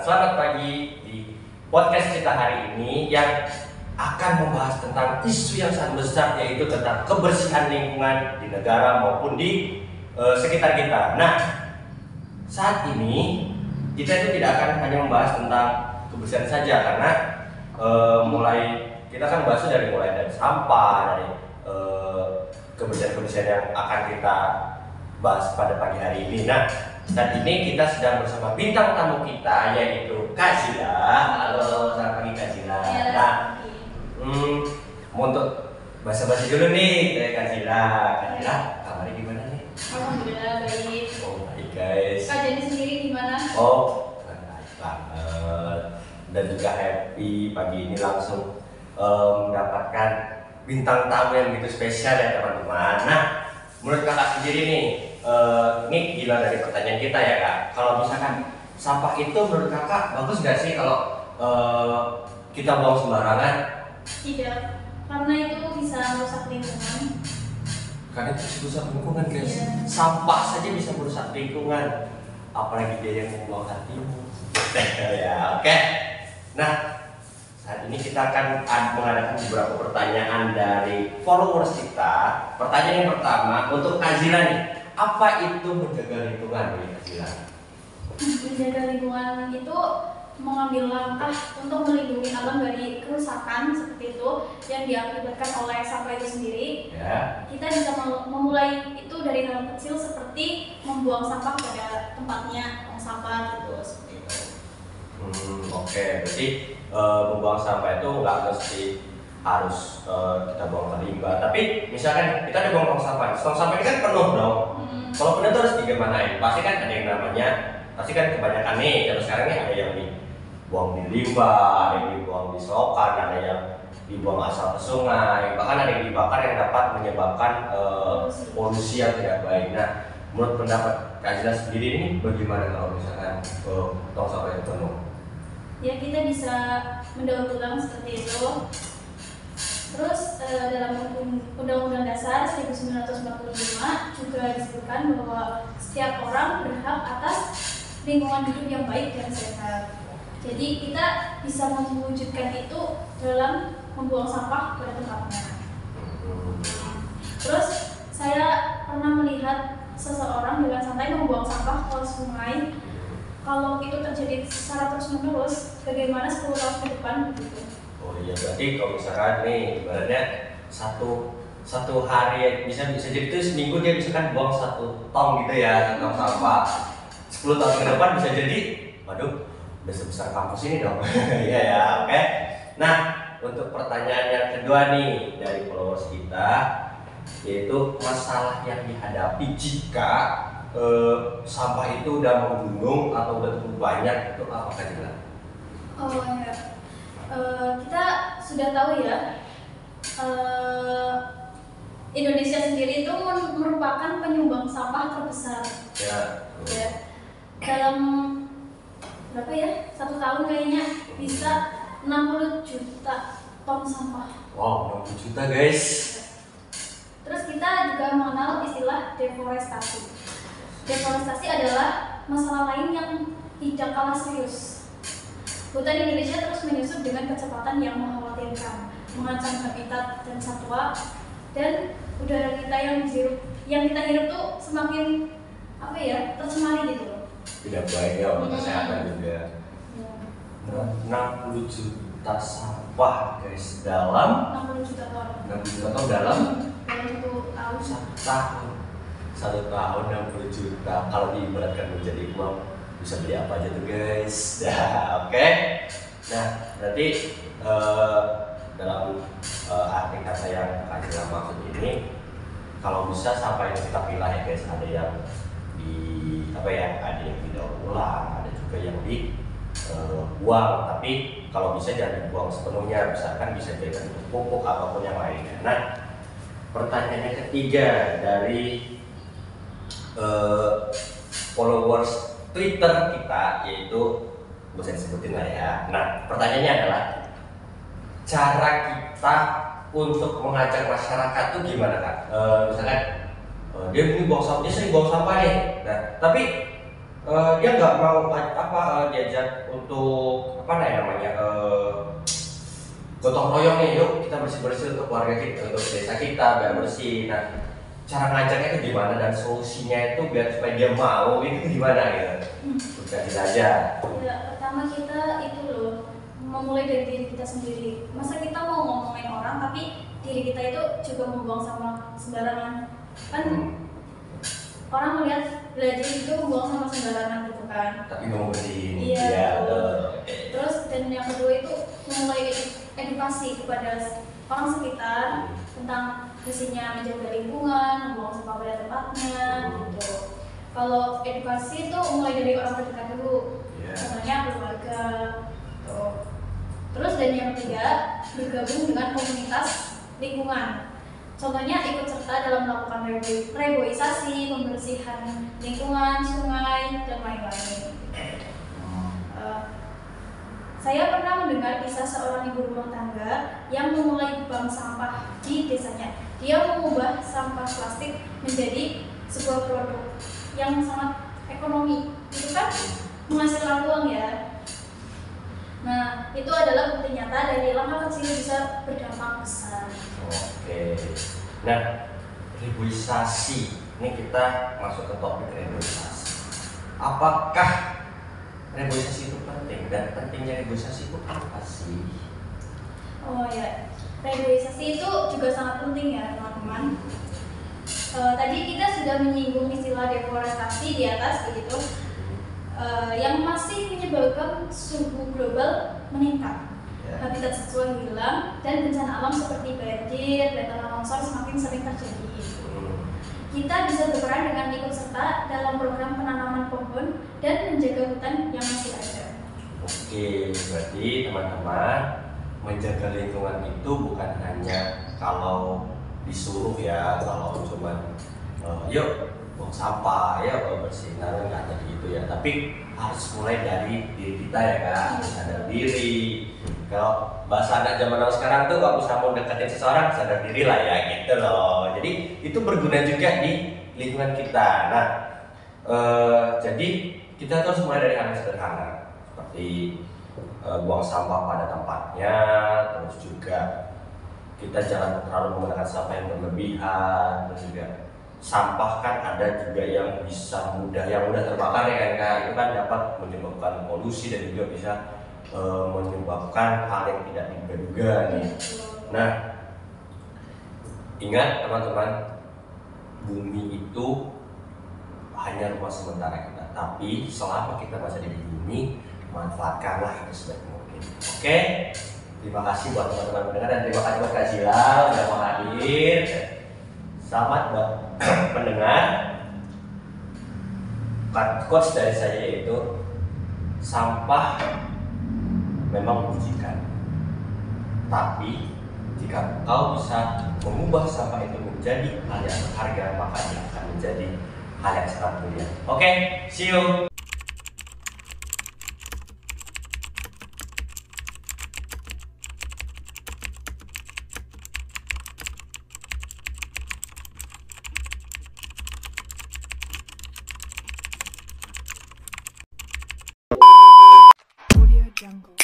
Selamat pagi di podcast kita hari ini yang akan membahas tentang isu yang sangat besar, yaitu tentang kebersihan lingkungan di negara maupun di sekitar kita. Nah, saat ini kita itu tidak akan hanya membahas tentang kebersihan saja, karena kita kan bahasnya mulai dari sampah, dari kebersihan-kebersihan yang akan kita bahas pada pagi hari ini. Nah, saat ini kita sedang bersama bintang tamu kita, yaitu Kak Zila. Halo, selamat pagi Kak Zila. Nah, untuk basa-basi dulu nih dari Kak Zila. Kak Zila, kabarnya gimana nih? Alhamdulillah baik. Oh baik guys. Kak Jenny sendiri gimana? Oh, baik banget. Dan juga happy pagi ini langsung mendapatkan bintang tamu yang begitu spesial ya teman-teman. Nah, menurut kakak sendiri nih, ini gila dari pertanyaan kita ya kak. Kalau misalkan sampah itu menurut kakak bagus gak sih kalau kita buang sembarangan? Tidak, karena itu bisa merusak lingkungan. Karena itu merusak lingkungan guys. Iya. Sampah saja bisa merusak lingkungan, apalagi dia yang membuang hatimu. Ya oke. Nah, saat ini kita akan mengadakan beberapa pertanyaan dari followers kita. Pertanyaan yang pertama untuk Kak Zila nih, apa itu menjaga lingkungan nih Kak Zila? Menjaga lingkungan itu mengambil langkah untuk melindungi alam dari kerusakan seperti itu yang diakibatkan oleh sampah itu sendiri. Ya. Kita bisa memulai itu dari hal kecil seperti membuang sampah pada tempatnya, tong sampah gitu seperti itu. Oke, berarti membuang sampah itu nggak mesti harus kita buang ke limbah. Tapi misalkan kita ada buang tong sampah ini kan penuh dong. Kalau penuh itu harus digimanain? Pasti kan ada yang namanya, pasti kan kebanyakan nih, terus sekarang nih ada yang dibuang di limbah, ada yang dibuang di selokan, ada yang dibuang asal ke sungai, bahkan ada yang dibakar yang dapat menyebabkan polusi yang tidak baik. Nah, menurut pendapat Kak Zila sendiri ini bagaimana kalau misalkan tong sampah itu penuh? Ya, kita bisa mendaur ulang seperti itu. Terus dalam Undang-Undang Dasar 1945 juga disebutkan bahwa setiap orang berhak atas lingkungan hidup yang baik dan sehat. Jadi kita bisa mewujudkan itu dalam membuang sampah pada tempatnya. Terus saya pernah melihat seseorang dengan santai membuang sampah ke sungai. Kalau itu terjadi secara terus-menerus, bagaimana 10 tahun ke depan begitu? Oh iya, berarti kalau misalkan nih ibaratnya satu hari bisa jadi itu seminggu dia bisa kan buang 1 tong gitu ya, 1 tong sampah. 10 tahun ke depan bisa jadi, waduh, udah sebesar kampus ini dong. Iya ya, oke. Nah, untuk pertanyaan yang kedua nih dari followers kita, yaitu masalah yang dihadapi jika sampah itu udah menggunung atau udah cukup banyak, itu apa Kak Zila? Oh ya, kita sudah tahu ya, Indonesia sendiri itu merupakan penyumbang sampah terbesar. Ya. Dalam berapa ya? 1 tahun kayaknya bisa 60 juta ton sampah. Wow, 60 juta guys. Terus kita juga mengenal istilah deforestasi. Deforestasi adalah masalah lain yang tidak kalah serius. Hutan Indonesia terus menyusut dengan kecepatan yang mengkhawatirkan, mengancam habitat dan satwa, dan udara kita yang kita hirup tuh semakin tercemari gitu. Tidak baik ya untuk kesehatan juga. Ya. 60 juta sampah guys dalam 60 juta ton. 60 juta ton dalam Dalam 1 tahun. 1 tahun 60 juta. Kalau diibaratkan menjadi uang bisa beli apa aja tuh guys. Nah, oke. Nah, berarti dalam arti kata yang Kak Zila maksud ini, kalau bisa sampah yang kita pilah ya guys, ada yang ada yang didaur ulang, ada juga yang dibuang, tapi kalau bisa jangan dibuang sepenuhnya, misalkan bisa jadi pupuk apapun yang lainnya. Nah, pertanyaan yang ketiga dari followers Twitter kita, yaitu bisa disebutin lah ya. Nah, pertanyaannya adalah cara kita untuk mengajak masyarakat tuh gimana Kak? Misalkan dia ini buang sampah, dia sering buang sampah nih. Nah, tapi dia nggak mau diajak untuk apa namanya gotong royong nih, yuk kita bersih untuk keluarga kita, untuk desa kita biar bersih. Nah, cara ngajaknya itu gimana dan solusinya itu biar supaya dia mau itu gimana gitu? Udah aja. Ya, pertama kita itu loh memulai dari diri kita sendiri. Masa kita mau ngomongin orang tapi diri kita itu juga membuang sampah sembarangan? Kan orang melihat belajar itu membuang sampah sembarangan gitu kan? Tapi nggak mau bersihin. Iya. Ya, terus dan yang kedua itu memulai edukasi kepada orang sekitar tentang fungsinya menjaga lingkungan, membuang sampah pada tempatnya gitu. Kalau edukasi itu mulai dari orang terdekat dulu, contohnya keluarga. Tuh. Terus dan yang ketiga bergabung dengan komunitas lingkungan. Contohnya ikut serta dalam melakukan reboisasi, pembersihan lingkungan, sungai dan lain-lain. Saya pernah mendengar kisah seorang ibu rumah tangga yang memulai bank sampah di desanya. Dia mengubah sampah plastik menjadi sebuah produk yang sangat ekonomi. Itu kan menghasilkan uang ya. Nah, itu adalah bukti nyata dari langkah kecil bisa berdampak besar. Oke. Nah, reboisasi. Ini kita masuk ke topik reboisasi. Apakah reboisasi itu penting dan pentingnya reboisasi itu apa sih? Oh ya, reboisasi itu juga sangat penting ya teman-teman. Tadi kita sudah menyinggung istilah deforestasi di atas begitu, yang masih menyebabkan suhu global meningkat, habitat satwa hilang dan bencana alam seperti banjir dan tanah longsor semakin sering terjadi. Kita bisa berperan dengan ikut serta dalam program penanaman pohon dan menjaga hutan yang masih ada. Oke, berarti teman-teman menjaga lingkungan itu bukan hanya kalau disuruh ya, kalau cuma yuk buang sampah, ya bersihin, nggak tadi gitu ya. Tapi harus mulai dari diri kita ya kan, sadar diri. Kalau bahasa anak zaman now sekarang tuh kalau bisa mau deketin seseorang sadar diri lah ya gitu loh. Jadi itu berguna juga di lingkungan kita. Nah, jadi kita terus mulai dari hal yang sederhana seperti buang sampah pada tempatnya, terus juga kita jangan terlalu menggunakan sampah yang berlebihan, terus juga sampah kan ada juga yang bisa mudah terbakar ya kan, itu kan dapat menyebabkan polusi dan juga bisa menyebabkan hal yang tidak diduga nih. Nah, ingat teman-teman, bumi itu hanya rumah sementara kita, tapi selama kita masih di bumi, manfaatkanlah itu sebaik mungkin. Oke, terima kasih buat teman-teman pendengar dan terima kasih buat Kak Zila sudah mau hadir. Selamat buat pendengar. Quotes dari saya yaitu sampah memang menjijikan, tapi jika kau bisa mengubah sampah itu menjadi hal yang berharga, maka dia akan menjadi hal yang sangat mulia. Oke, see you. Jungle.